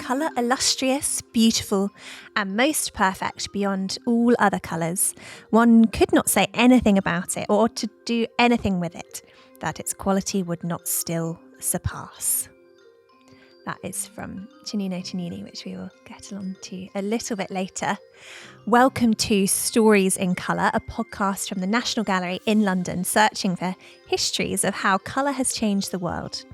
colour illustrious, beautiful, and most perfect beyond all other colours. One could not say anything about it or to do anything with it that its quality would not still surpass. That is from Chinino Chinini, which we will get on to a little bit later. Welcome to Stories in Colour, a podcast from the National Gallery in London, searching for histories of how colour has changed the world.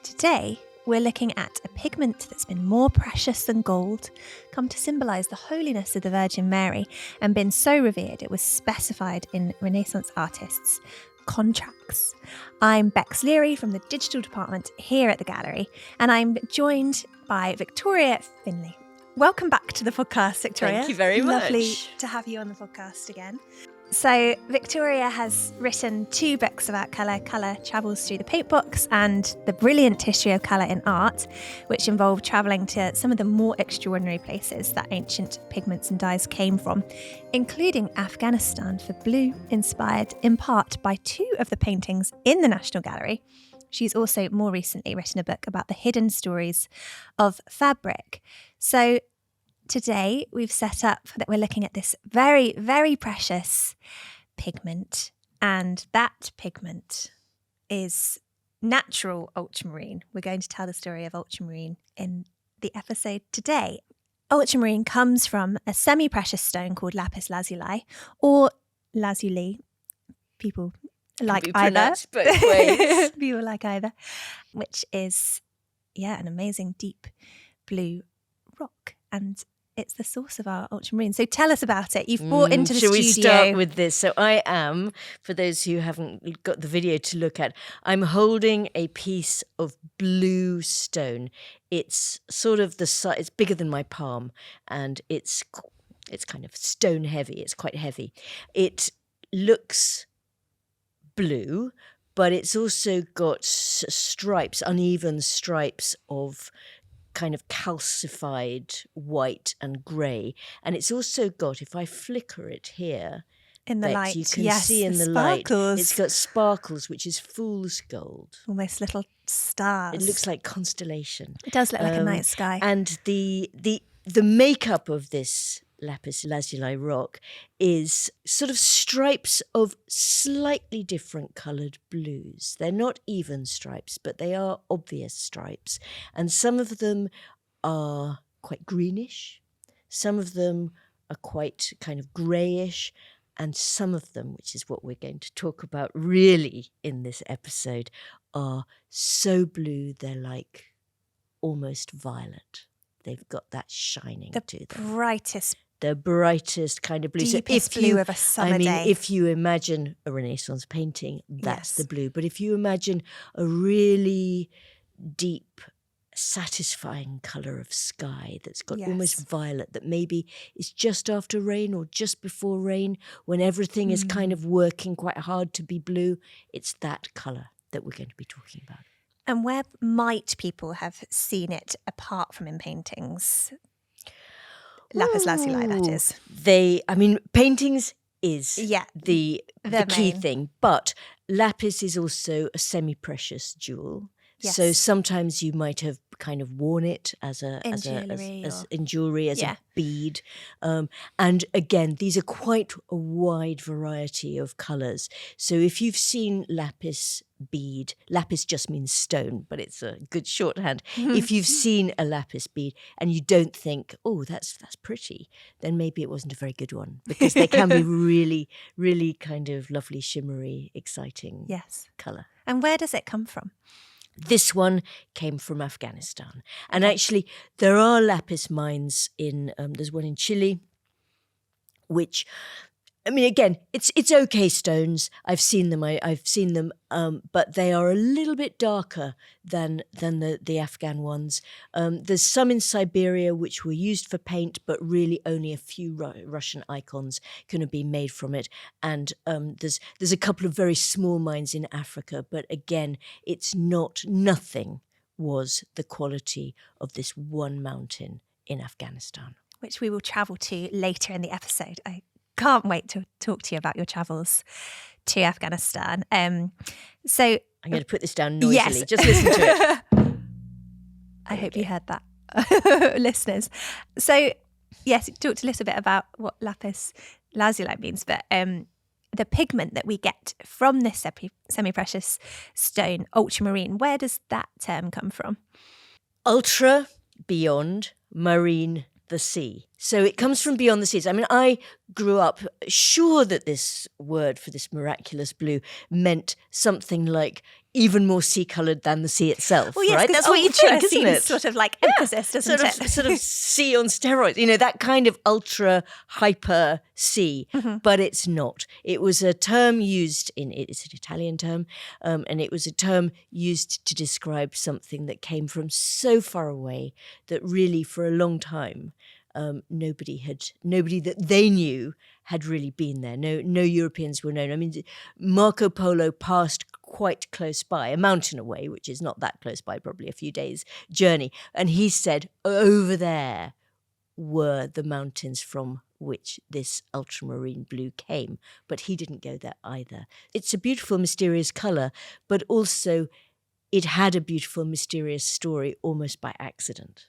Today, we're looking at a pigment that's been more precious than gold, come to symbolise the holiness of the Virgin Mary, and been so revered it was specified in Renaissance artists' contracts. I'm Beks Leary from the digital department here at the gallery, and I'm joined by Victoria Finlay. Welcome back to the podcast, Victoria. Thank you very much. Lovely to have you on the podcast again. So Victoria has written 2 books about colour, Colour Travels Through the Paintbox, and The Brilliant History of Colour in Art, which involved travelling to some of the more extraordinary places that ancient pigments and dyes came from, including Afghanistan for blue, inspired in part by 2 of the paintings in the National Gallery. She's also more recently written a book about the hidden stories of fabric. So today, we've set up that we're looking at this very, very precious pigment, and that pigment is natural ultramarine. We're going to tell the story of ultramarine in the episode today. Ultramarine comes from a semi-precious stone called lapis lazuli, or lazuli. People like either. Both ways. People like either, which is, an amazing deep blue rock, and it's the source of our ultramarine. So tell us about it. You've brought into the studio. studio. Shall we start with this? So I am, for those who haven't got the video to look at, I'm holding a piece of blue stone. It's sort of the size, it's bigger than my palm, and it's kind of stone heavy. It's quite heavy. It looks blue, but it's also got stripes, uneven stripes of kind of calcified white and grey, and it's also got, if I flicker it here in the light, you can see in the sparkles. Light, it's got sparkles, which is fool's gold, almost little stars. It looks like constellation. It does look like a night sky. And the makeup of this lapis lazuli rock is sort of stripes of slightly different coloured blues. They're not even stripes, but they are obvious stripes. And some of them are quite greenish. Some of them are quite kind of greyish. And some of them, which is what we're going to talk about really in this episode, are so blue they're like almost violet. They've got that shining to them. The brightest kind of blue. Deepest blue of a summer day. If you imagine a Renaissance painting, that's the blue. But if you imagine a really deep, satisfying colour of sky that's got almost violet, that maybe is just after rain or just before rain, when everything is kind of working quite hard to be blue, it's that colour that we're going to be talking about. And where might people have seen it apart from in paintings? Lapis lazuli, that is. Paintings is the key main thing, but lapis is also a semi-precious jewel. Yes. So sometimes you might have kind of worn it as a bead. And again, these are quite a wide variety of colours. So if you've seen lapis bead, lapis just means stone, but it's a good shorthand. If you've seen a lapis bead and you don't think, oh, that's pretty, then maybe it wasn't a very good one, because they can be really, really kind of lovely, shimmery, exciting colour. And where does it come from? This one came from Afghanistan. And actually, there are lapis mines there's one in Chile, which, again, it's okay stones. I've seen them, but they are a little bit darker than the Afghan ones. There's some in Siberia which were used for paint, but really only a few Russian icons can have been made from it. And there's a couple of very small mines in Africa, but again, nothing was the quality of this one mountain in Afghanistan, which we will travel to later in the episode. I can't wait to talk to you about your travels to Afghanistan. So I'm going to put this down noisily. Yes. Just listen to it. I hope you heard that listeners. So, yes, you talked a little bit about what lapis lazuli means, but the pigment that we get from this semi-precious stone, ultramarine, where does that term come from? Ultra, beyond, marine, the sea. So it comes from beyond the seas. I mean, I grew up sure that this word for this miraculous blue meant something like even more sea-coloured than the sea itself, Well, yes, right? That's what you think, isn't it? Sort of like emphasis, doesn't it? Sort of sea on steroids, you know, that kind of ultra hyper sea, but it's not. It was a term used it's an Italian term, and it was a term used to describe something that came from so far away that really for a long time nobody that they knew had really been there. No Europeans were known. I mean, Marco Polo passed quite close by, a mountain away, which is not that close by, probably a few days' journey. And he said, over there were the mountains from which this ultramarine blue came. But he didn't go there either. It's a beautiful, mysterious colour, but also it had a beautiful, mysterious story almost by accident.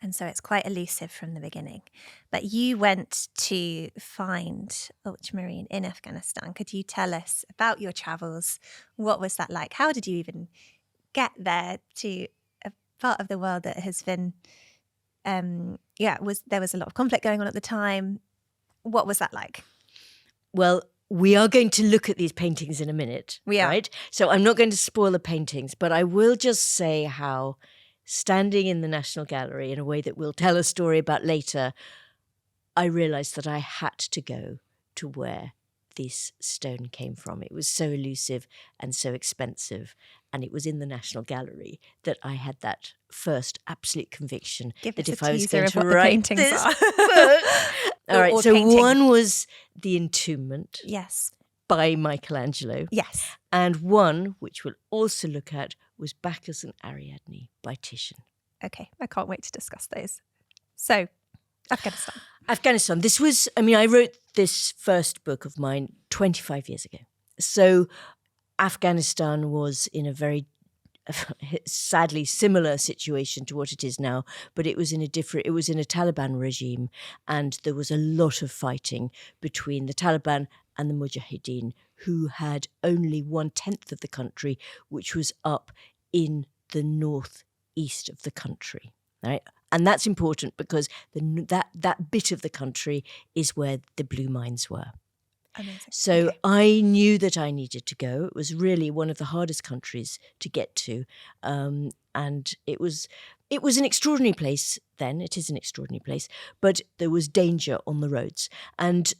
And so it's quite elusive from the beginning. But you went to find ultramarine in Afghanistan. Could you tell us about your travels? What was that like? How did you even get there to a part of the world that has been, there was a lot of conflict going on at the time. What was that like? Well, we are going to look at these paintings in a minute. We are. Right? So I'm not going to spoil the paintings, but I will just say how standing in the National Gallery in a way that we'll tell a story about later, I realised that I had to go to where this stone came from. It was so elusive and so expensive, and it was in the National Gallery that I had that first absolute conviction that if I was going to write this book. All right, so painting. One was The Entombment. Yes. By Michelangelo. Yes. And one, which we'll also look at, was Bacchus and Ariadne by Titian. Okay, I can't wait to discuss those. So, Afghanistan. Afghanistan. I wrote this first book of mine 25 years ago. So Afghanistan was in a very sadly similar situation to what it is now, but it was in a Taliban regime, and there was a lot of fighting between the Taliban and the Mujahideen, who had only 1/10 of the country, which was up in the northeast of the country. Right? And that's important because that bit of the country is where the blue mines were. Amazing. So okay. I knew that I needed to go. It was really one of the hardest countries to get to. And it was an extraordinary place then. It is an extraordinary place. But there was danger on the roads. And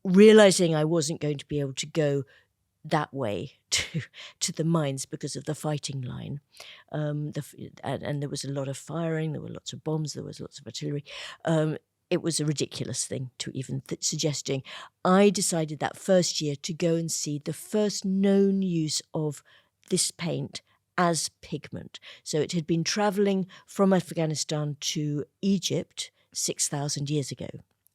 realising I wasn't going to be able to go that way to the mines because of the fighting line, and there was a lot of firing, there were lots of bombs, there was lots of artillery. It was a ridiculous thing to even suggesting. I decided that first year to go and see the first known use of this paint as pigment. So it had been travelling from Afghanistan to Egypt 6,000 years ago.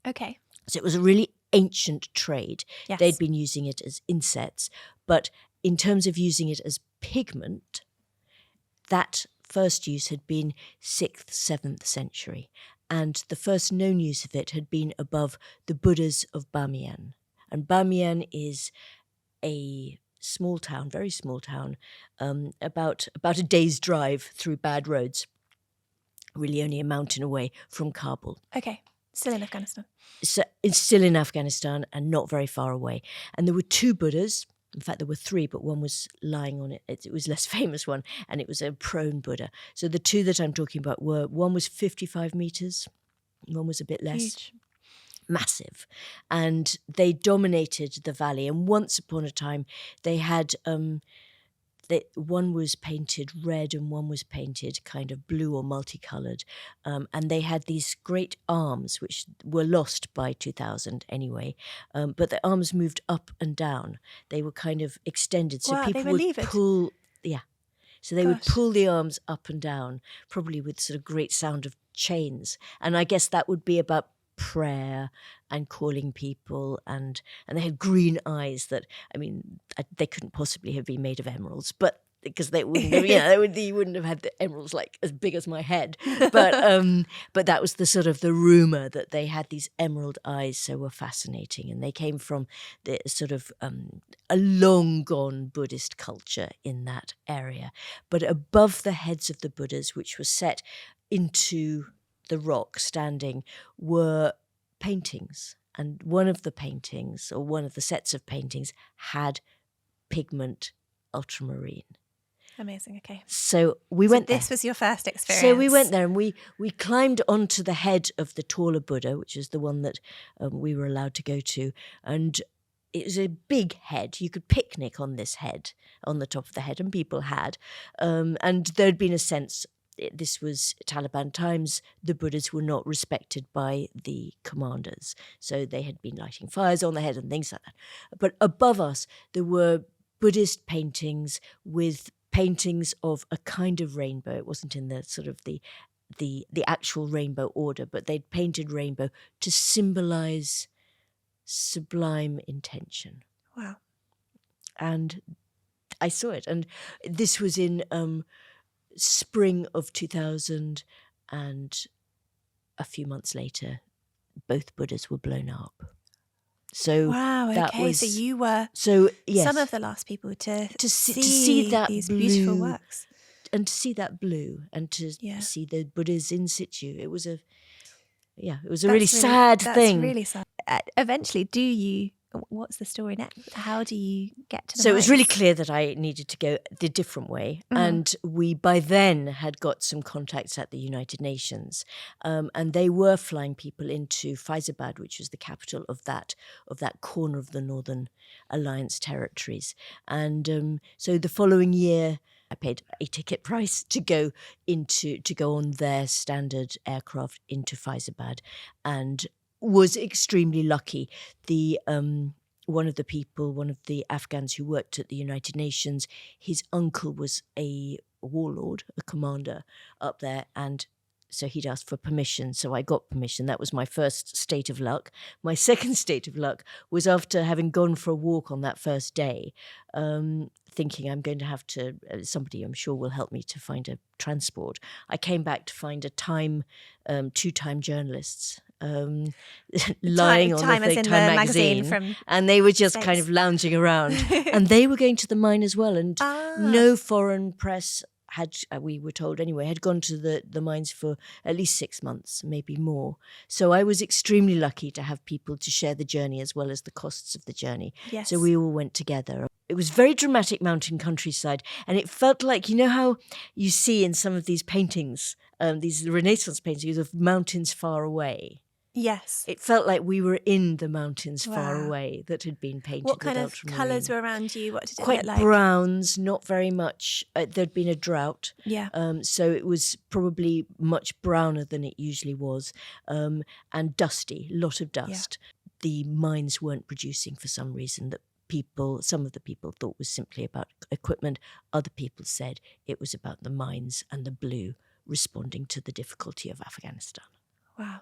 Okay. So it was a really ancient trade. Yes. They'd been using it as insets, but in terms of using it as pigment, that first use had been 6th, 7th century. And the first known use of it had been above the Buddhas of Bamiyan. And Bamiyan is a small town, very small town, about a day's drive through bad roads, really only a mountain away from Kabul. Okay, still in Afghanistan. So it's still in Afghanistan and not very far away. And there were 2 Buddhas. In fact, there were 3, but one was lying on it. It was a less famous one, and it was a prone Buddha. So the 2 that I'm talking about one was 55 meters, one was a bit less. Huge. Massive. And they dominated the valley. And once upon a time, they had... one was painted red and one was painted kind of blue or multicoloured. And they had these great arms, which were lost by 2000 anyway. But the arms moved up and down. They were kind of extended. So wow, people they would pull... Yeah. So they would Gosh. pull the arms up and down, probably with sort of great sound of chains. And I guess that would be about prayer and calling people, and they had green eyes that, I mean, they couldn't possibly have been made of emeralds, but because they wouldn't have, you wouldn't have had the emeralds like as big as my head. But that was the sort of the rumor that they had these emerald eyes, so were fascinating, and they came from the sort of a long gone Buddhist culture in that area. But above the heads of the Buddhas, which were set into the rock standing, were paintings. And one of the paintings, or one of the sets of paintings, had pigment ultramarine. Amazing. Okay. So we went there. This was your first experience. So we went there and we climbed onto the head of the taller Buddha, which is the one that we were allowed to go to. And it was a big head. You could picnic on this head, on the top of the head, and people had. And there'd been a sense, this was Taliban times, the Buddhas were not respected by the commanders. So they had been lighting fires on the head and things like that. But above us, there were Buddhist paintings with paintings of a kind of rainbow. It wasn't in the sort of the actual rainbow order, but they'd painted rainbow to symbolize sublime intention. Wow. And I saw it. And this was in spring of 2000, and a few months later, both Buddhas were blown up. So wow, that okay. was, so you were yes, some of the last people to see that these blue, beautiful works. and to see that blue, and to see the Buddhas in situ. It was a really sad thing. That's really sad. Eventually, what's the story next? How do you get to the So it was really mines? clear that I needed to go the different way. Mhm. And we, by then, had got some contacts at the United Nations. And they were flying people into Faizabad, which was the capital of that corner of the Northern Alliance territories. And so the following year, I paid a ticket price to go on their standard aircraft into Faizabad, and was extremely lucky. One of the Afghans who worked at the United Nations, his uncle was a warlord, a commander up there, and so he'd asked for permission. So I got permission. That was my first state of luck. My second state of luck was after having gone for a walk on that first day, thinking I'm going to have to, somebody I'm sure will help me to find a transport. I came back to find two Time journalists lying on Time the as in Time the magazine magazine, from and they were just Beks. kind of lounging around, and they were going to the mine as well, and no foreign press had, we were told anyway, had gone to the mines for at least 6 months, maybe more. So I was extremely lucky to have people to share the journey as well as the costs of the journey. Yes. So we all went together. It was very dramatic mountain countryside, and it felt like, you know how you see in some of these paintings, these Renaissance paintings of mountains far away. Yes. It felt like we were in the mountains far Wow. away that had been painted What with kind of ultramarine. colours were around you? What did it Quite look like? browns, not very much. There'd been a drought. Yeah. So it was probably much browner than it usually was, and dusty, a lot of dust. Yeah. The mines weren't producing for some reason that some of the people thought was simply about equipment. Other people said it was about the mines and the blue responding to the difficulty of Afghanistan. Wow.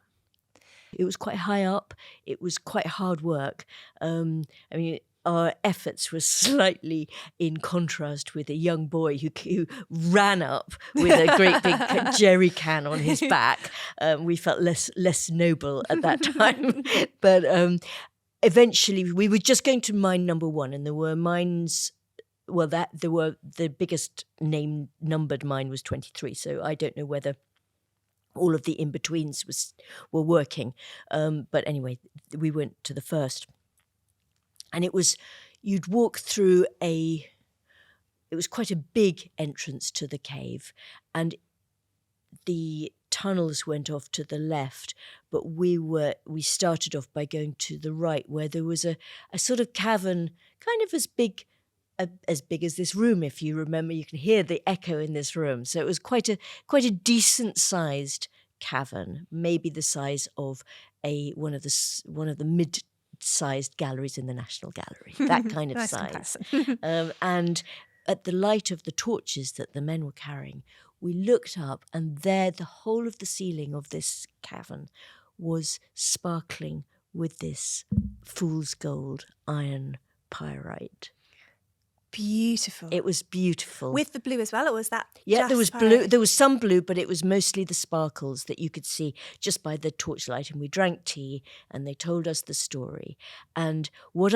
It was quite high up. It was quite hard work. Our efforts were slightly in contrast with a young boy who ran up with a great big jerry can on his back. We felt less noble at that time. But eventually we were just going to mine number 1, and there were mines. Well, the biggest numbered mine was 23. So I don't know whether all of the in-betweens were working. But anyway, we went to the first. And you'd walk through it was quite a big entrance to the cave. And the tunnels went off to the left, but we started off by going to the right, where there was a sort of cavern, kind of as big as this room, if you remember. You can hear the echo in this room. So it was quite a decent-sized cavern, maybe the size of one of the mid-sized galleries in the National Gallery, that kind of Nice size. comparison. And at the light of the torches that the men were carrying, we looked up, and there the whole of the ceiling of this cavern was sparkling with this fool's gold iron pyrite. Beautiful. It was beautiful. With the blue as well, or was that Yeah, there was just blue. There was some blue, but it was mostly the sparkles that you could see just by the torchlight. And we drank tea, and they told us the story. And what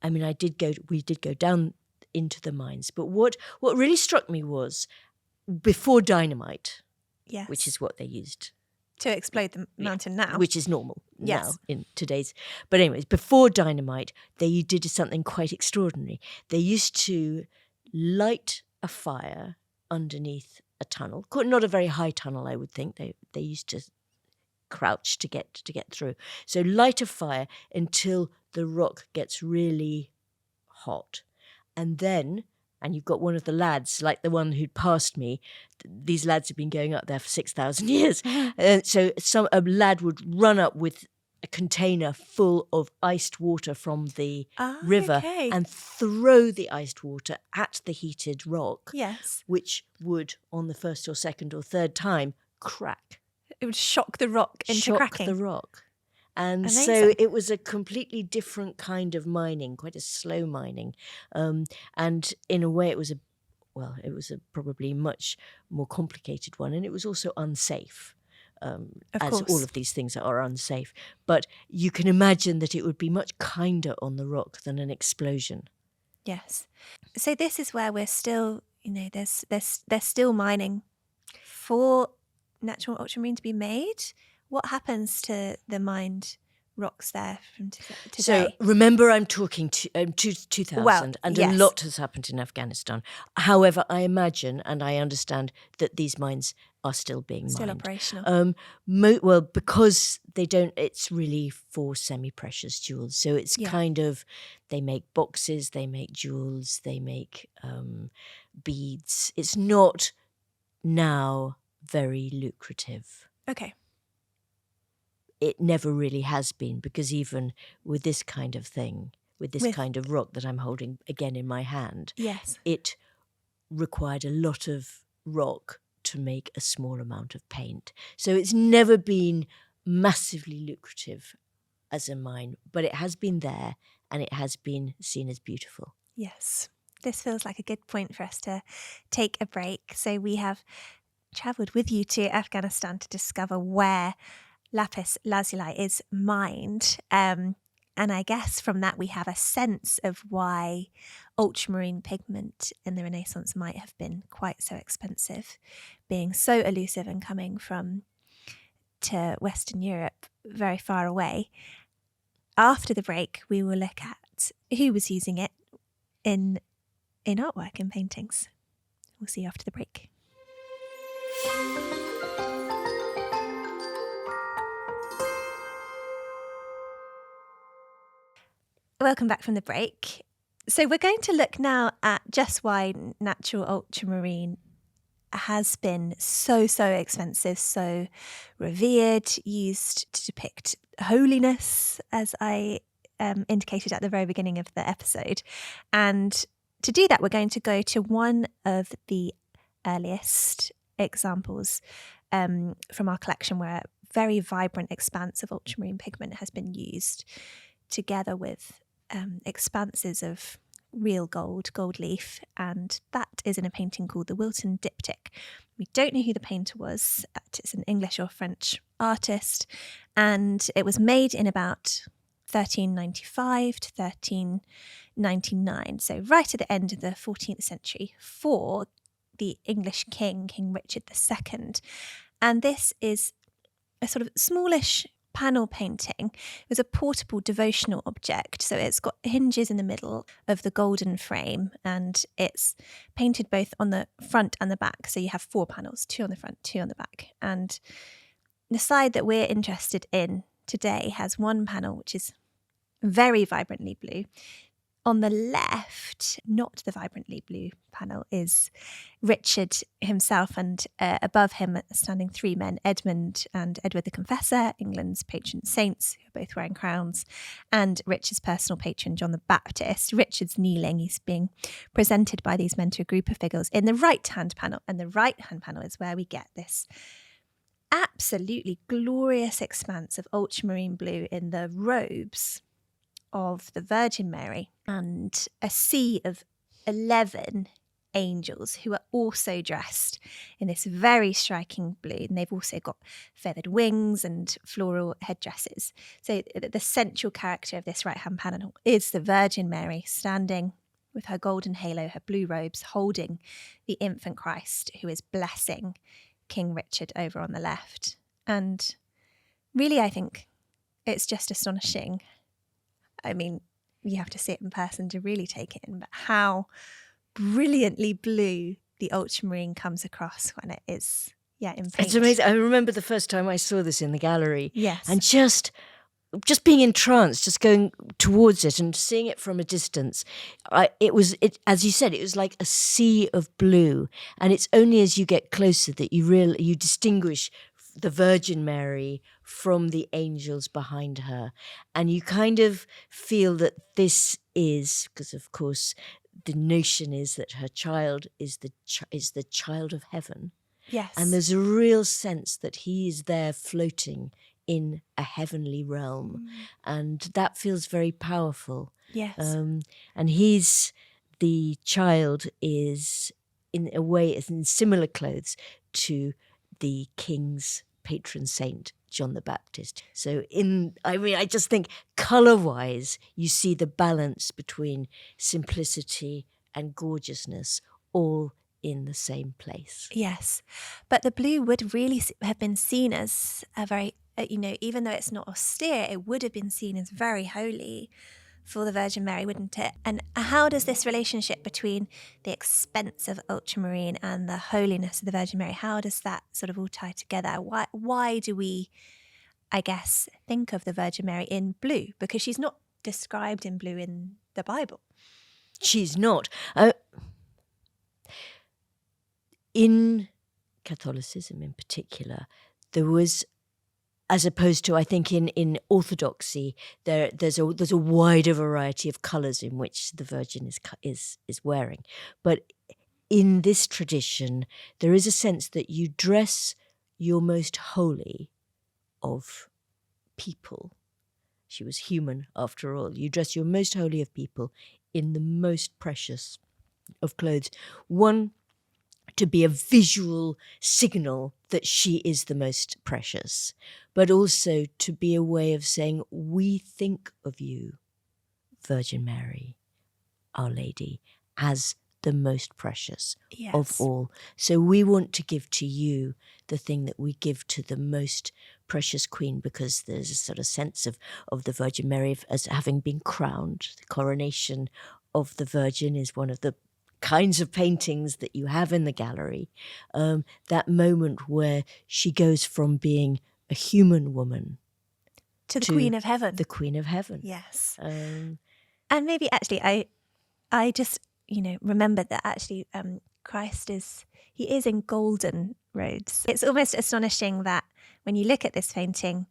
we did go down into the mines. But what really struck me was before dynamite, Yes. which is what they used to explode the mountain now. which is normal Yes. now in today's. But anyways, before dynamite, they did something quite extraordinary. They used to light a fire underneath a tunnel, not a very high tunnel, I would think. They used to crouch to get through. So light a fire until the rock gets really hot, and you've got one of the lads, like the one who'd passed me. These lads have been going up there for 6,000 years. So a lad would run up with a container full of iced water from the river okay. and throw the iced water at the heated rock, Yes. which would, on the first or second or third time, crack. It would shock the rock into cracking. The rock. And Amazing. so it was a completely different kind of mining, quite a slow mining. And in a way it was a probably much more complicated one. And it was also unsafe, as course. all of these things are unsafe. But you can imagine that it would be much kinder on the rock than an explosion. Yes. So this is where we're still, they're still mining for natural ultramarine to be made. What happens to the mined rocks there from today? So remember, I'm talking to 2000, and yes. a lot has happened in Afghanistan. However, I imagine and I understand that these mines are still being mined. Still operational. Well, because they don't. It's really for semi-precious jewels. So it's kind of, they make boxes, they make jewels, they make beads. It's not now very lucrative. Okay. It never really has been, because even with this kind of thing, with this kind of rock that I'm holding again in my hand, yes, it required a lot of rock to make a small amount of paint. So it's never been massively lucrative as a mine, but it has been there and it has been seen as beautiful. Yes. This feels like a good point for us to take a break. So we have travelled with you to Afghanistan to discover where lapis lazuli is mined. And I guess from that we have a sense of why ultramarine pigment in the Renaissance might have been quite so expensive, being so elusive and coming to Western Europe very far away. After the break, we will look at who was using it in artwork and paintings. We'll see you after the break. Welcome back from the break. So we're going to look now at just why natural ultramarine has been so expensive, so revered, used to depict holiness, as I indicated at the very beginning of the episode. And to do that, we're going to go to one of the earliest examples from our collection where a very vibrant expanse of ultramarine pigment has been used together with expanses of real gold leaf, and that is in a painting called the Wilton Diptych. We don't know who the painter was. It's an English or French artist, and it was made in about 1395 to 1399, so right at the end of the 14th century, for the English King Richard II. And this is a sort of smallish panel painting. It was a portable devotional object, so it's got hinges in the middle of the golden frame, and it's painted both on the front and the back, so you have 4 panels, 2 on the front, 2 on the back. And the side that we're interested in today has one panel which is very vibrantly blue. On the left, not the vibrantly blue panel, is Richard himself, and above him standing 3 men, Edmund and Edward the Confessor, England's patron saints, who are both wearing crowns, and Richard's personal patron, John the Baptist. Richard's kneeling. He's being presented by these men to a group of figures in the right-hand panel, and the right-hand panel is where we get this absolutely glorious expanse of ultramarine blue in the robes of the Virgin Mary and a sea of 11 angels who are also dressed in this very striking blue, and they've also got feathered wings and floral headdresses. So the central character of this right-hand panel is the Virgin Mary standing with her golden halo, her blue robes, holding the infant Christ who is blessing King Richard over on the left. And really, I think it's just astonishing. I mean, you have to see it in person to really take it in, but how brilliantly blue the ultramarine comes across when it is, in paint. It's amazing. I remember the first time I saw this in the gallery. Yes. And just being entranced, just going towards it and seeing it from a distance. It as you said, it was like a sea of blue. And it's only as you get closer that you distinguish the Virgin Mary from the angels behind her. And you kind of feel that this is, because of course the notion is that her child is the child of heaven. Yes. And there's a real sense that he is there floating in a heavenly realm. And that feels very powerful. Yes. And the child is in a way in similar clothes to the king's patron saint, John the Baptist. So I just think colour-wise, you see the balance between simplicity and gorgeousness all in the same place. Yes. But the blue would really have been seen as a very, even though it's not austere, it would have been seen as very holy for the Virgin Mary, wouldn't it? And how does this relationship between the expense of ultramarine and the holiness of the Virgin Mary, how does that sort of all tie together? Why do we, I guess, think of the Virgin Mary in blue? Because she's not described in blue in the Bible. She's not. In Catholicism in particular, there was, as opposed to, I think, in Orthodoxy, there's a wider variety of colours in which the Virgin is wearing. But in this tradition, there is a sense that you dress your most holy of people. She was human, after all. You dress your most holy of people in the most precious of clothes. One, to be a visual signal that she is the most precious, but also to be a way of saying, we think of you, Virgin Mary, Our Lady, as the most precious of all. So we want to give to you the thing that we give to the most precious Queen, because there's a sort of sense of the Virgin Mary as having been crowned. The coronation of the Virgin is one of the kinds of paintings that you have in the gallery. That moment where she goes from being a human woman to the Queen of Heaven. The Queen of Heaven. Yes. And maybe actually I just, remembered that actually Christ is in golden robes. It's almost astonishing that when you look at this painting,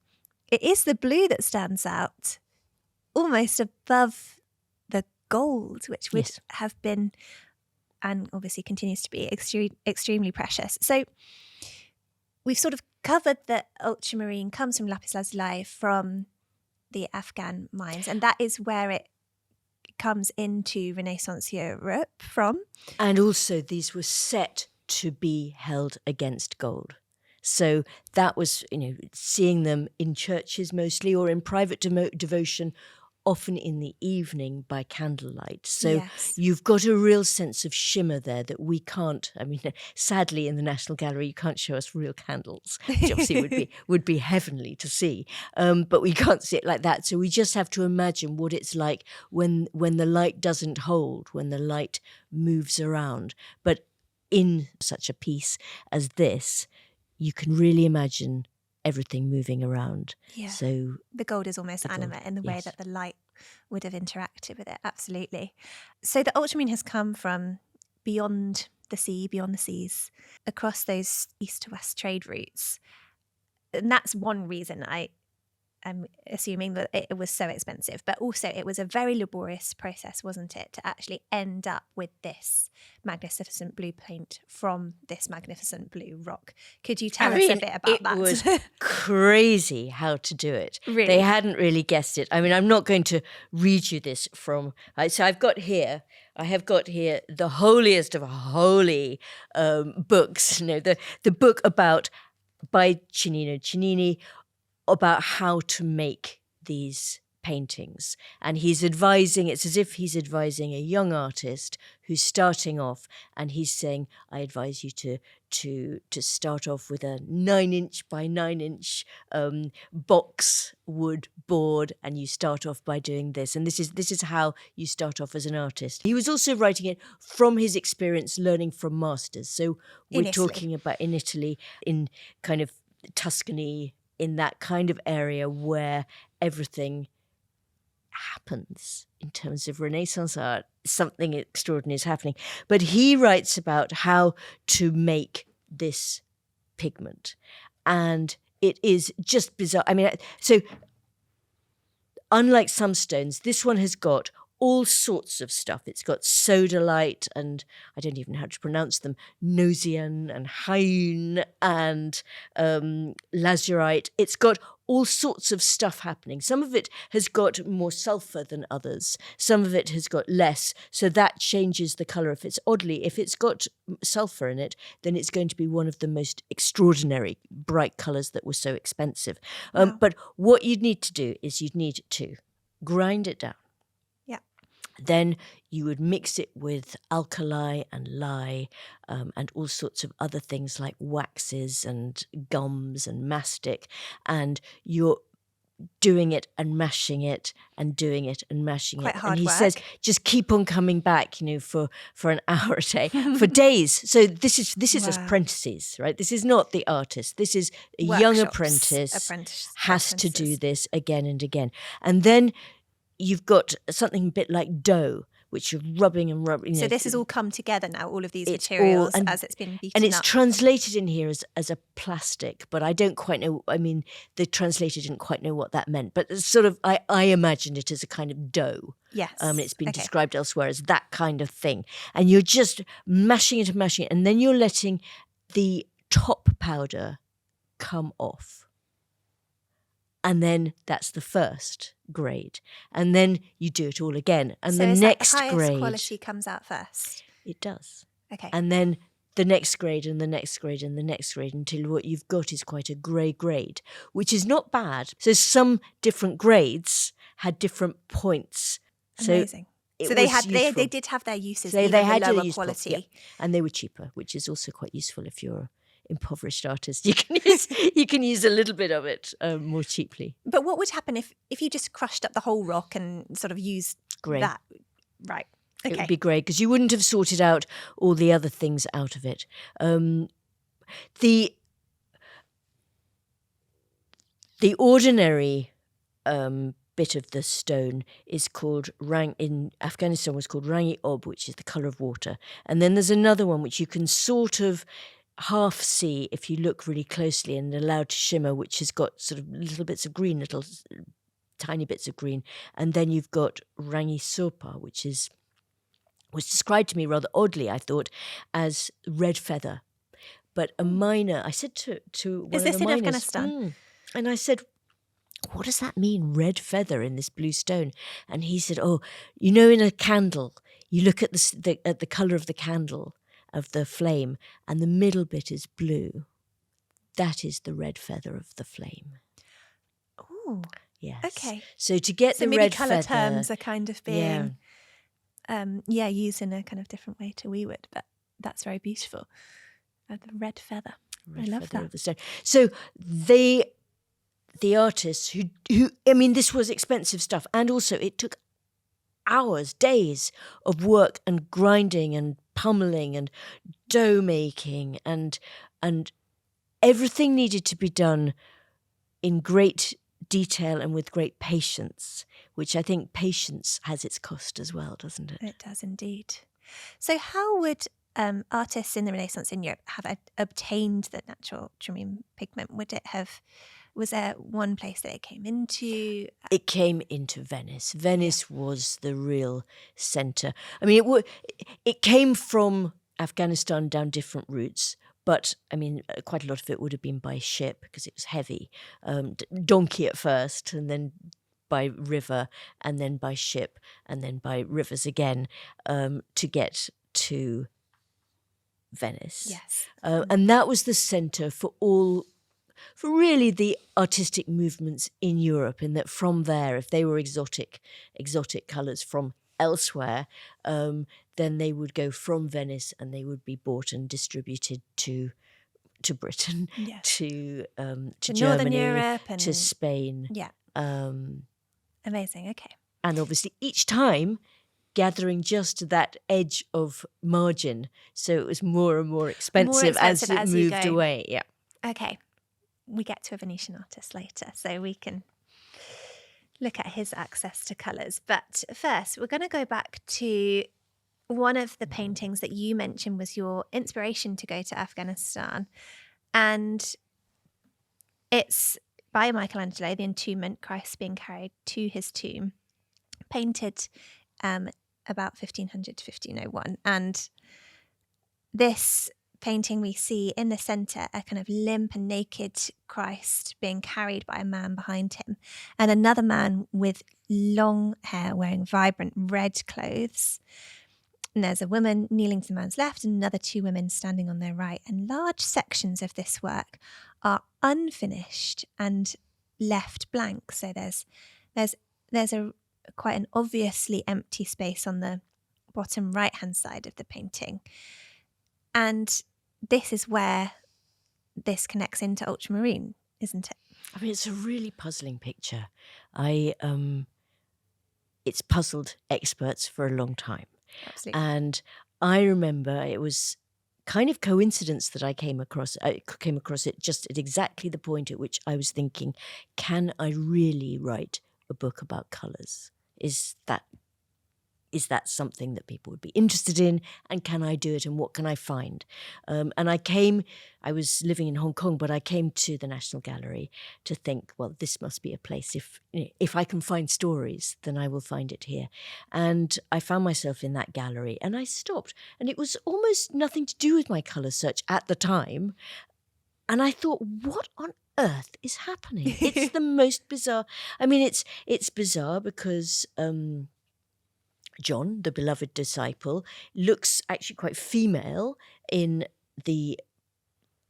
it is the blue that stands out almost above the gold, which would have been, and obviously continues to be, extremely precious. So we've sort of covered that ultramarine comes from lapis lazuli from the Afghan mines, and that is where it comes into Renaissance Europe from. And also these were set to be held against gold. So that was, seeing them in churches mostly, or in private devotion, often in the evening by candlelight. So you've got a real sense of shimmer there that we can't, sadly in the National Gallery you can't show us real candles, which obviously would be heavenly to see, but we can't see it like that. So we just have to imagine what it's like when the light doesn't hold, when the light moves around. But in such a piece as this, you can really imagine everything moving around. Yeah. So the gold is almost animate in the way that the light would have interacted with it. Absolutely. So the ultramarine has come from beyond the sea, beyond the seas, across those east to west trade routes. And that's one reason I assuming that it was so expensive, but also it was a very laborious process, wasn't it, to actually end up with this magnificent blue paint from this magnificent blue rock. Could you tell us a bit about that? It was crazy how to do it. Really? They hadn't really guessed it. I mean, I'm not going to read you this from... So I have got here the holiest of holy books, the book by Cennino Cennini, about how to make these paintings. And it's as if he's advising a young artist who's starting off, and he's saying, I advise you to start off with a 9-inch by 9-inch box wood board, and you start off by doing this. And this is how you start off as an artist. He was also writing it from his experience learning from masters. So we're talking about in Italy, in kind of Tuscany, in that kind of area where everything happens in terms of Renaissance art. Something extraordinary is happening. But he writes about how to make this pigment. And it is just bizarre. I mean, so unlike some stones, this one has got all sorts of stuff. It's got sodalite, and I don't even know how to pronounce them, Nosian and Haun and lazurite. It's got all sorts of stuff happening. Some of it has got more sulfur than others. Some of it has got less. So that changes the colour. If it's got sulfur in it, then it's going to be one of the most extraordinary bright colours that were so expensive. Wow. But what you'd need to do is you'd need to grind it down. Then you would mix it with alkali and lye and all sorts of other things like waxes and gums and mastic. And you're doing it and mashing it and doing it and mashing Quite it. hard and he work. says, just keep on coming back, for an hour a day, for days. So this is Wow. apprentices, right? This is not the artist. This is a young Workshops, apprentice has to do this again and again. And then you've got something a bit like dough, which you're rubbing and rubbing. So this has all come together now, all of these It's materials, all- and- as it's been beaten And it's up. translated in here as a plastic, but I don't quite know. I mean, the translator didn't quite know what that meant, but it's sort of, I imagined it as a kind of dough. Yes. It's been Okay. described elsewhere as that kind of thing. And you're just mashing it, and then you're letting the top powder come off. And then that's the first grade. And then you do it all again. And So the is next that the highest grade, quality comes out first? it does. Okay. And then the next grade and the next grade and the next grade, until what you've got is quite a grey grade, which is not bad. So some different grades had different points. Amazing. So So they did have their uses, They even had the their lower use for- quality. yeah. And they were cheaper, which is also quite useful if you're impoverished artist. You can use a little bit of it more cheaply. But what would happen if you just crushed up the whole rock and sort of used Grey. that? Right. Okay. It would be great because you wouldn't have sorted out all the other things out of it. The ordinary bit of the stone is called in Afghanistan was called rangi ob, which is the colour of water. And then there's another one which you can sort of half see if you look really closely and allowed to shimmer, which has got sort of little bits of green, little tiny bits of green. And then you've got rangi sopa, which was described to me rather oddly, I thought, as red feather. But a miner, I said to one Is of this the in miners, Afghanistan? And I said, what does that mean, red feather in this blue stone? And he said, oh, in a candle, you look at the colour of the candle, of the flame, and the middle bit is blue. That is the red feather of the flame. Oh, Yes. okay. So to get So the maybe red colour feather, terms are kind of being, used in a kind of different way to we would, but that's very beautiful. The red feather. I love feather that. of the stone. So the artists who this was expensive stuff, and also it took hours, days of work and grinding and pummeling and dough making and everything needed to be done in great detail and with great patience, which I think patience has its cost as well, doesn't it? It does indeed. So how would artists in the Renaissance in Europe have obtained the natural ultramarine pigment? Would it have Was there one place that it came into? It came into Venice. Venice was the real centre. I mean, it came from Afghanistan down different routes, but I mean, quite a lot of it would have been by ship because it was heavy. Donkey at first, and then by river, and then by ship, and then by rivers again, to get to Venice. Yes. And that was the centre for really the artistic movements in Europe, in that from there, if they were exotic colours from elsewhere, then they would go from Venice and they would be bought and distributed to Britain, to Germany, Northern Europe, and to Spain. Yeah. Amazing. Okay. And obviously each time gathering just that edge of margin, so it was more and more expensive as it moved away. Yeah. Okay. We get to a Venetian artist later, so we can look at his access to colours. But first, we're going to go back to one of the paintings that you mentioned was your inspiration to go to Afghanistan. And it's by Michelangelo, the Entombment, Christ being carried to his tomb, painted about 1500 to 1501. And this painting, we see in the centre a kind of limp and naked Christ being carried by a man behind him, and another man with long hair wearing vibrant red clothes. And there's a woman kneeling to the man's left and another two women standing on their right. And large sections of this work are unfinished and left blank. So there's a quite an obviously empty space on the bottom right-hand side of the painting. And this is where this connects into ultramarine, isn't it? I mean, it's a really puzzling picture. It's puzzled experts for a long time. Absolutely. And I remember it was kind of coincidence that I came across it just at exactly the point at which I was thinking, can I really write a book about colours? Is that something that people would be interested in, and can I do it, and what can I find? And I was living in Hong Kong, but I came to the National Gallery to think, well, this must be a place, if I can find stories, then I will find it here. And I found myself in that gallery and I stopped, and it was almost nothing to do with my colour search at the time. And I thought, what on earth is happening? It's the most bizarre. I mean, it's bizarre because John, the beloved disciple, looks actually quite female in the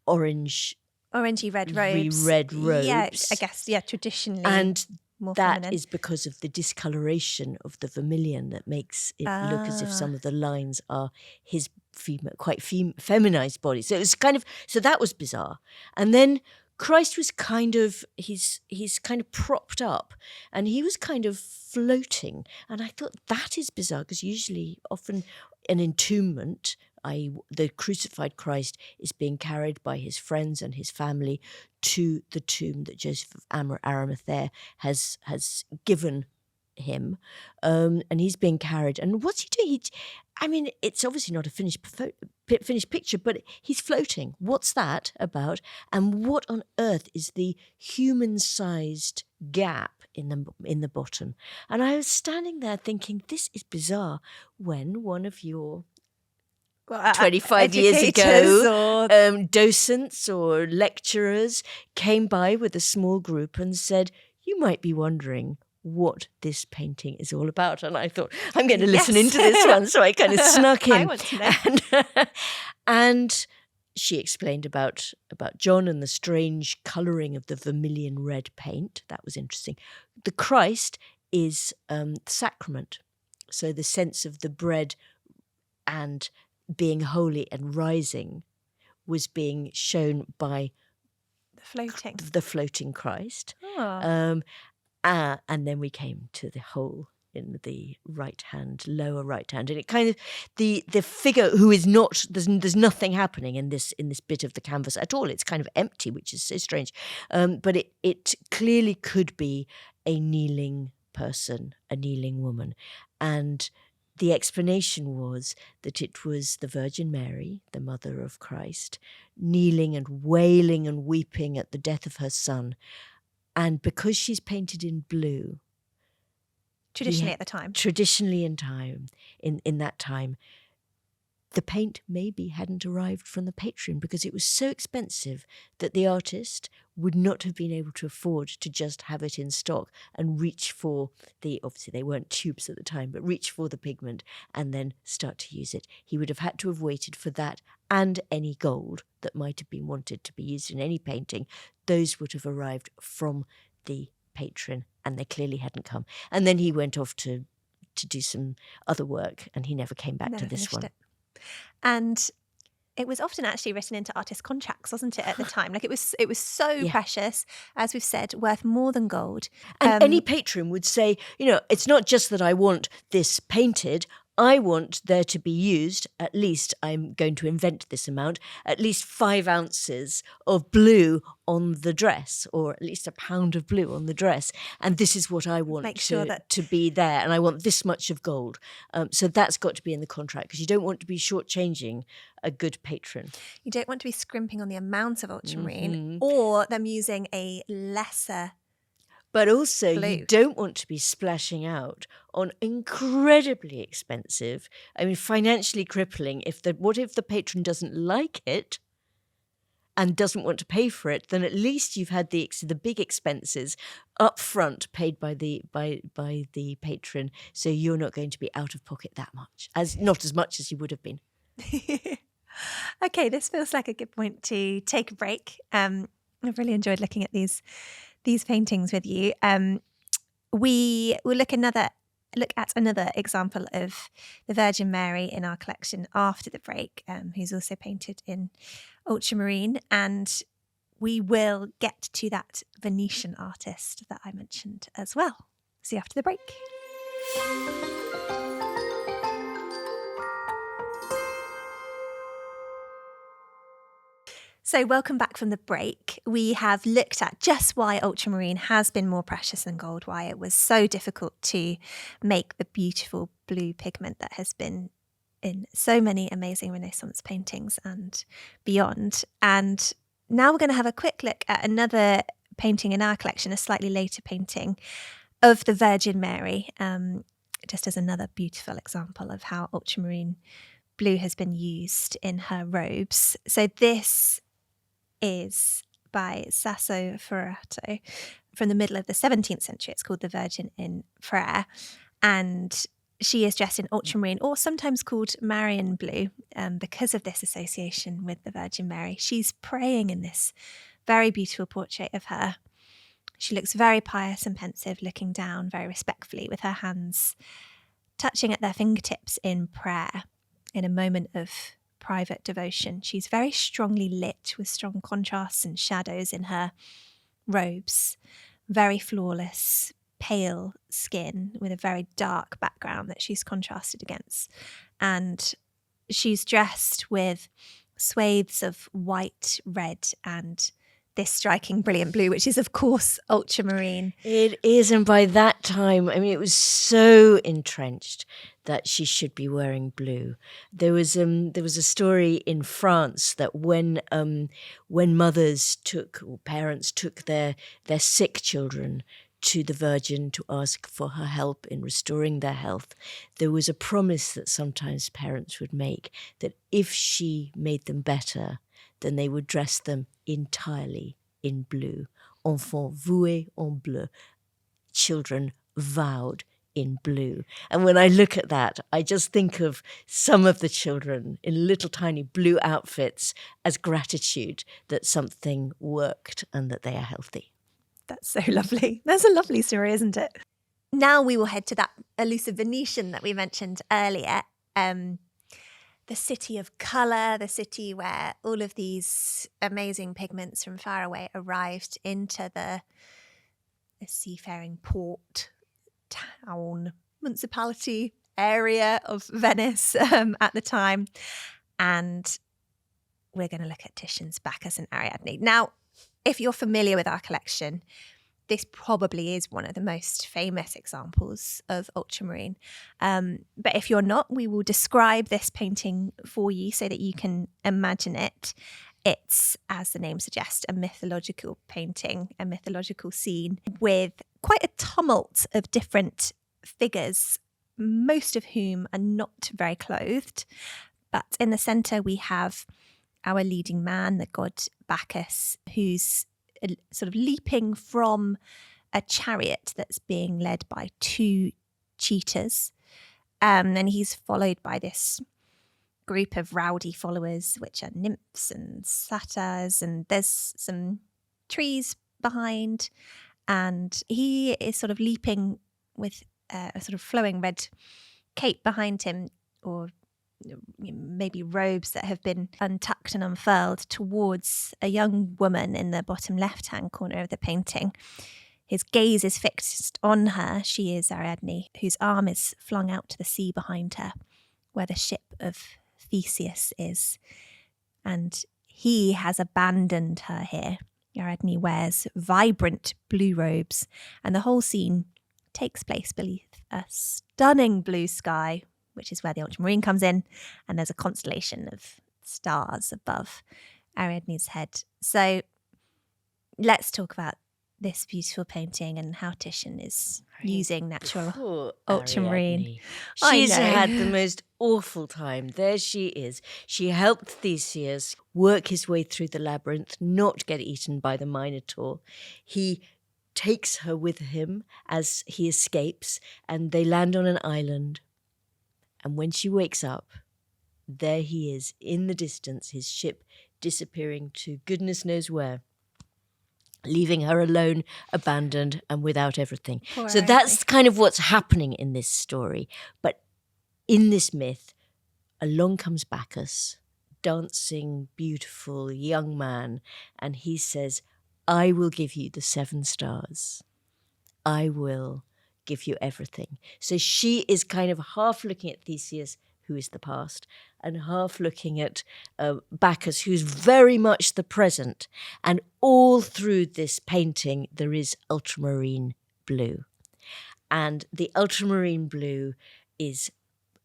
orangey red robes. Yeah, I guess, traditionally. And more that feminine. is because of the discoloration of the vermilion that makes it look as if some of the lines are his quite feminized body. So it was so that was bizarre. And then Christ was he's kind of propped up, and he was kind of floating. And I thought, that is bizarre, because often an entombment, the crucified Christ, is being carried by his friends and his family to the tomb that Joseph of Arimathea has given him, and he's being carried. And what's he doing? It's obviously not a finished picture, but he's floating. What's that about? And what on earth is the human-sized gap in the bottom? And I was standing there thinking, this is bizarre, when one of your 25 years ago, docents or lecturers came by with a small group and said, you might be wondering what this painting is all about. And I thought, I'm going to listen into this one. So I kind of snuck in. I want to know. And she explained about John and the strange colouring of the vermilion red paint. That was interesting. The Christ is the sacrament. So the sense of the bread and being holy and rising was being shown by the floating Christ. Oh. And then we came to the hole in the lower right hand, and it kind of the figure who is not there's nothing happening in this bit of the canvas at all. It's kind of empty, which is so strange. But it clearly could be a kneeling person, a kneeling woman, and the explanation was that it was the Virgin Mary, the mother of Christ, kneeling and wailing and weeping at the death of her son. And because she's painted in blue, Traditionally at the time. Traditionally in that time, the paint maybe hadn't arrived from the patron because it was so expensive that the artist would not have been able to afford to just have it in stock and reach for obviously they weren't tubes at the time, but reach for the pigment and then start to use it. He would have had to have waited for that and any gold that might have been wanted to be used in any painting. Those would have arrived from the patron and they clearly hadn't come. And then he went off to do some other work and he never came back to this one. And it was often actually written into artist contracts, wasn't it, at the time? Like it was so precious, as we've said, worth more than gold. And any patron would say, it's not just that I want this painted, I want there to be used, at least, I'm going to invent this amount, at least 5 ounces of blue on the dress, or at least a pound of blue on the dress. And this is what I want to be there. And I want this much of gold. So that's got to be in the contract because you don't want to be shortchanging a good patron. You don't want to be scrimping on the amount of ultramarine or them using a lesser. But also, blue. You don't want to be splashing out on incredibly expensive, financially crippling. What if the patron doesn't like it and doesn't want to pay for it? Then at least you've had the big expenses up front paid by the patron, so you're not going to be out of pocket that much, not as much as you would have been. Okay, this feels like a good point to take a break. I've really enjoyed looking at these paintings with you. We will look at another example of the Virgin Mary in our collection after the break, who's also painted in ultramarine, and we will get to that Venetian artist that I mentioned as well. See you after the break. So welcome back from the break. We have looked at just why ultramarine has been more precious than gold, why it was so difficult to make the beautiful blue pigment that has been in so many amazing Renaissance paintings and beyond. And now we're going to have a quick look at another painting in our collection, a slightly later painting of the Virgin Mary, just as another beautiful example of how ultramarine blue has been used in her robes. So this is by Sasso Ferrato from the middle of the 17th century. It's called The Virgin in Prayer, and she is dressed in ultramarine, or sometimes called Marian blue, because of this association with the Virgin Mary. She's praying in this very beautiful portrait of her. She looks very pious and pensive, looking down very respectfully with her hands touching at their fingertips in prayer, in a moment of private devotion. She's very strongly lit with strong contrasts and shadows in her robes, very flawless, pale skin with a very dark background that she's contrasted against. And she's dressed with swathes of white, red, and this striking brilliant blue, which is of course ultramarine. It is, and by that time, it was so entrenched that she should be wearing blue. There was a story in France that when mothers or parents took their sick children to the Virgin to ask for her help in restoring their health, there was a promise that sometimes parents would make that if she made them better, then they would dress them entirely in blue. Enfants voués en bleu. Children vowed in blue. And when I look at that, I just think of some of the children in little tiny blue outfits as gratitude that something worked and that they are healthy. That's so lovely. That's a lovely story, isn't it? Now we will head to that elusive Venetian that we mentioned earlier. The city of colour, the city where all of these amazing pigments from far away arrived into the seafaring port, town, municipality area of Venice at the time. And we're going to look at Titian's Bacchus and Ariadne. Now, if you're familiar with our collection, this probably is one of the most famous examples of ultramarine. But if you're not, we will describe this painting for you so that you can imagine it. It's, as the name suggests, a mythological painting, a mythological scene with quite a tumult of different figures, most of whom are not very clothed. But in the centre, we have our leading man, the god Bacchus, who's sort of leaping from a chariot that's being led by 2 cheetahs. And he's followed by this group of rowdy followers, which are nymphs and satyrs, and there's some trees behind, and he is sort of leaping with a sort of flowing red cape behind him, or maybe robes that have been untucked and unfurled, towards a young woman in the bottom left-hand corner of the painting. His gaze is fixed on her. She is Ariadne, whose arm is flung out to the sea behind her, where the ship of Theseus is, and he has abandoned her here. Ariadne wears vibrant blue robes, and the whole scene takes place beneath a stunning blue sky, which is where the ultramarine comes in, and there's a constellation of stars above Ariadne's head. So let's talk about this beautiful painting and how Titian is using natural ultramarine. She's had the most awful time. There she is. She helped Theseus work his way through the labyrinth, not get eaten by the Minotaur. He takes her with him as he escapes, and they land on an island. And when she wakes up, there he is in the distance, his ship disappearing to goodness knows where, leaving her alone, abandoned, and without everything. So that's kind of what's happening in this story. But in this myth, along comes Bacchus, dancing, beautiful young man, and he says, I will give you the 7 stars. I will give you everything. So she is kind of half looking at Theseus, who is the past, and half looking at Bacchus, who's very much the present. And all through this painting, there is ultramarine blue. And the ultramarine blue is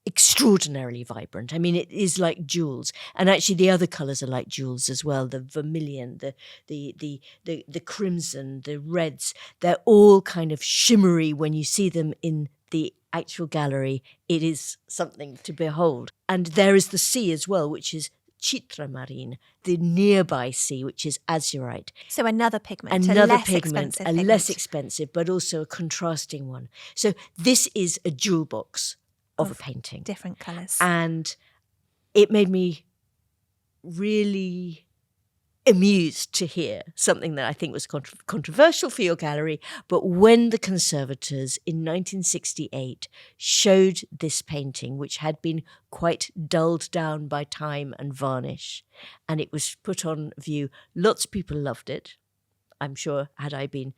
extraordinarily vibrant. I mean, it is like jewels. And actually the other colours are like jewels as well. The vermilion, the crimson, the reds, they're all kind of shimmery when you see them in the actual gallery. It is something to behold. And there is the sea as well, which is ultramarine, the nearby sea, which is azurite. So another pigment, less expensive, but also a contrasting one. So this is a jewel box of a painting. Different colours. And it made me really amused to hear something that I think was controversial for your gallery. But when the conservators in 1968 showed this painting, which had been quite dulled down by time and varnish, and it was put on view, lots of people loved it. I'm sure had I been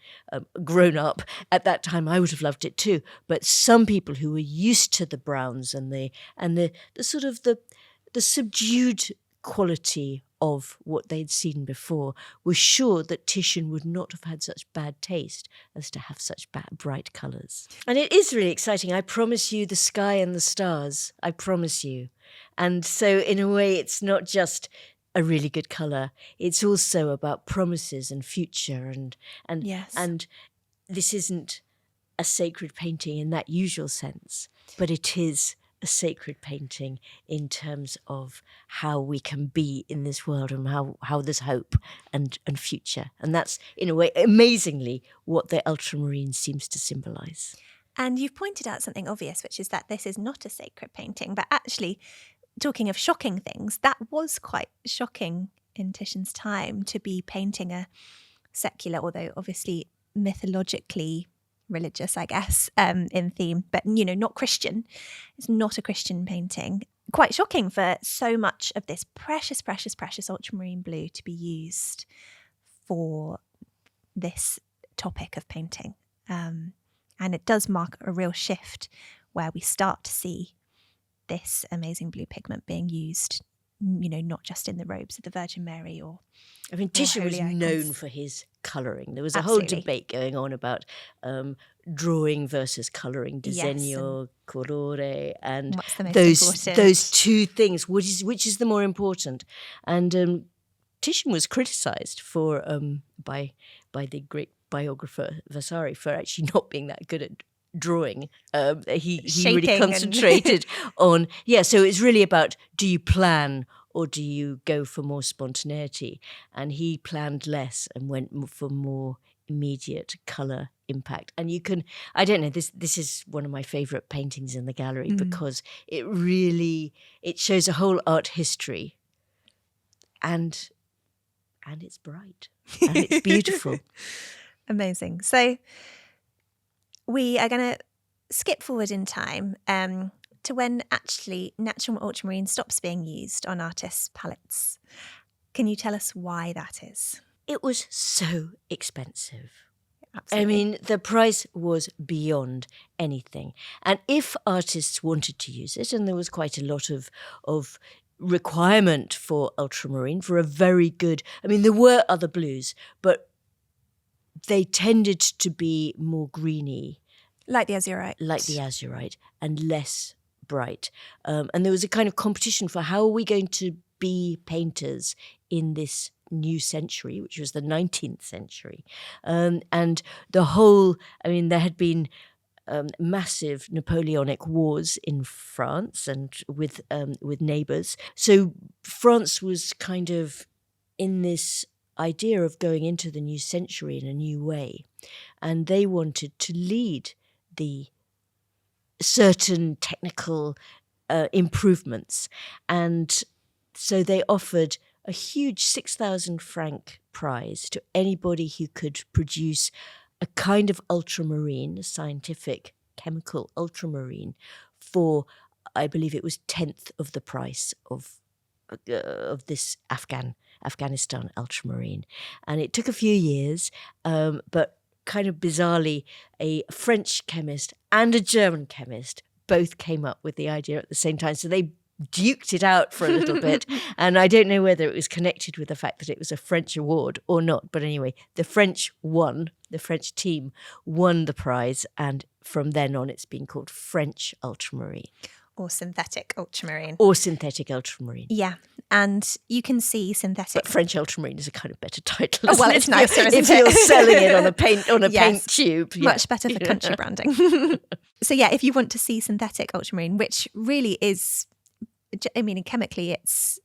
grown up at that time, I would have loved it too. But some people who were used to the browns and the sort of the subdued quality of what they'd seen before were sure that Titian would not have had such bad taste as to have such bright colours. And it is really exciting. I promise you the sky and the stars. I promise you. And so in a way, it's not just a really good colour. It's also about promises and future and yes. And this isn't a sacred painting in that usual sense, but it is a sacred painting in terms of how we can be in this world and how there's hope and future. And that's, in a way, amazingly what the ultramarine seems to symbolise. And you've pointed out something obvious, which is that this is not a sacred painting, but actually, talking of shocking things, that was quite shocking in Titian's time to be painting a secular, although obviously mythologically religious, I guess, in theme, but, not Christian. It's not a Christian painting. Quite shocking for so much of this precious, precious, precious ultramarine blue to be used for this topic of painting. And it does mark a real shift where we start to see this amazing blue pigment being used, not just in the robes of the Virgin Mary Titian was known for his colouring. There was a whole debate going on about drawing versus colouring, disegno, colore, and what's the most important? Those two things. Which is the more important? And Titian was criticised for by the great biographer Vasari for actually not being that good at drawing. He really concentrated on so it's really about, do you plan or do you go for more spontaneity? And he planned less and went for more immediate colour impact. And you can, I don't know, this is one of my favourite paintings in the gallery because it shows a whole art history, and it's bright and it's beautiful. Amazing. So we are going to skip forward in time to when actually natural ultramarine stops being used on artists' palettes. Can you tell us why that is? It was so expensive. Absolutely. I mean, the price was beyond anything. And if artists wanted to use it, and there was quite a lot of requirement for ultramarine, for a very good, I mean, there were other blues, but they tended to be more greeny. Like the azurite. And less bright. And there was a kind of competition for how are we going to be painters in this new century, which was the 19th century. And the whole, I mean, there had been massive Napoleonic wars in France and with neighbours. So France was kind of in this idea of going into the new century in a new way. And they wanted to lead the certain technical improvements. And so they offered a huge 6,000 franc prize to anybody who could produce a kind of ultramarine, a scientific chemical ultramarine, for, I believe it was 10th of the price of this Afghanistan ultramarine. And it took a few years, but kind of bizarrely, a French chemist and a German chemist both came up with the idea at the same time. So they duked it out for a little bit. And I don't know whether it was connected with the fact that it was a French award or not. But anyway, the French team won the prize. And from then on, it's been called French ultramarine. Or synthetic ultramarine. Yeah. And you can see synthetic. But French ultramarine is a kind of better title. Oh, well, it's nicer, isn't it? If you're selling it on a paint tube. Yeah. Much better for country branding. So yeah, if you want to see synthetic ultramarine, which really is, I mean, chemically it's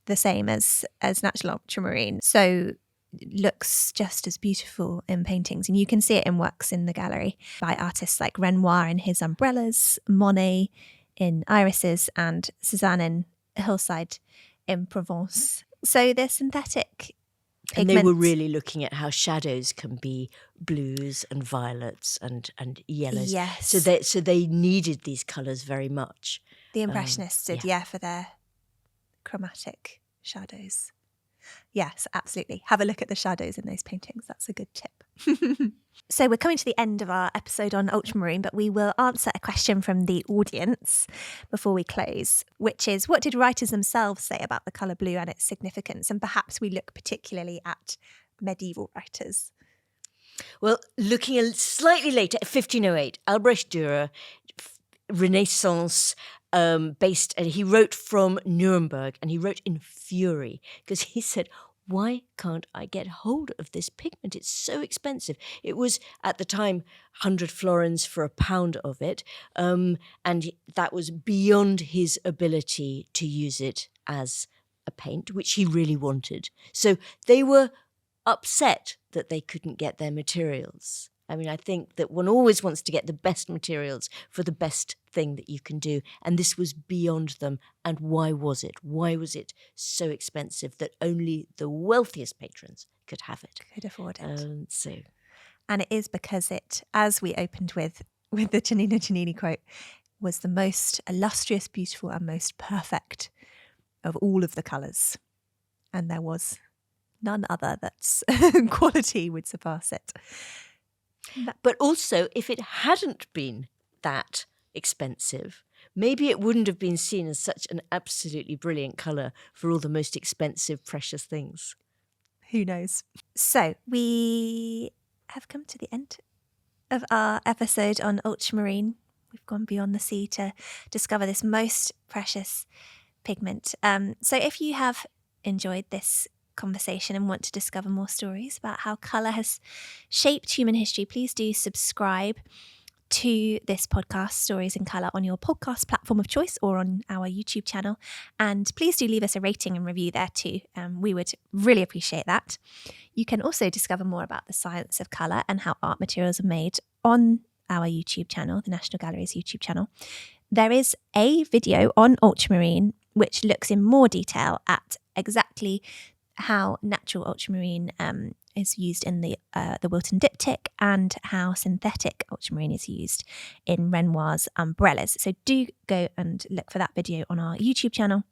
the same as natural ultramarine. So it looks just as beautiful in paintings. And you can see it in works in the gallery by artists like Renoir in his umbrellas, Monet in irises, and Cézanne in Hillside in Provence. So they're synthetic pigments. And they were really looking at how shadows can be blues and violets and yellows. Yes. So they needed these colours very much. The Impressionists did, for their chromatic shadows. Yes, absolutely. Have a look at the shadows in those paintings. That's a good tip. So we're coming to the end of our episode on ultramarine, but we will answer a question from the audience before we close, which is, what did writers themselves say about the colour blue and its significance? And perhaps we look particularly at medieval writers. Well, looking slightly later, 1508, Albrecht Dürer, Renaissance, based, and he wrote from Nuremberg, and he wrote in fury because he said, why can't I get hold of this pigment? It's so expensive. It was, at the time, 100 florins for a pound of it, and that was beyond his ability to use it as a paint, which he really wanted. So they were upset that they couldn't get their materials. I mean, I think that one always wants to get the best materials for the best thing that you can do. And this was beyond them. And why was it? Why was it so expensive that only the wealthiest patrons could have it? Could afford it. So, and it is because it, as we opened with the Giannina Giannini quote, was the most illustrious, beautiful and most perfect of all of the colours. And there was none other that's quality would surpass it. But also, if it hadn't been that expensive, maybe it wouldn't have been seen as such an absolutely brilliant colour for all the most expensive, precious things. Who knows? So we have come to the end of our episode on ultramarine. We've gone beyond the sea to discover this most precious pigment. So if you have enjoyed this conversation and want to discover more stories about how colour has shaped human history, please do subscribe to this podcast, Stories in Colour, on your podcast platform of choice or on our YouTube channel. And please do leave us a rating and review there too. We would really appreciate that. You can also discover more about the science of colour and how art materials are made on our YouTube channel, the National Gallery's YouTube channel. There is a video on ultramarine which looks in more detail at exactly how natural ultramarine is used in the Wilton diptych and how synthetic ultramarine is used in Renoir's umbrellas. So do go and look for that video on our YouTube channel.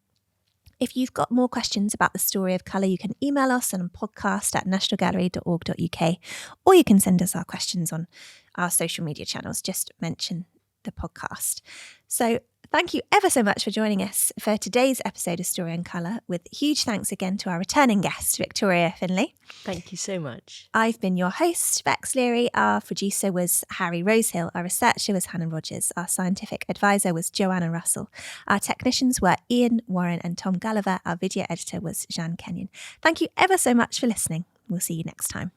If you've got more questions about the story of colour, you can email us on podcast@nationalgallery.org.uk, or you can send us our questions on our social media channels. Just mention the podcast. So thank you ever so much for joining us for today's episode of Story in Colour, with huge thanks again to our returning guest, Victoria Finlay. Thank you so much. I've been your host, Beks. Our producer was Harry Rosehill. Our researcher was Hannah Rogers. Our scientific advisor was Joanna Russell. Our technicians were Ian Warren and Tom Gulliver. Our video editor was Jeanne Kenyon. Thank you ever so much for listening. We'll see you next time.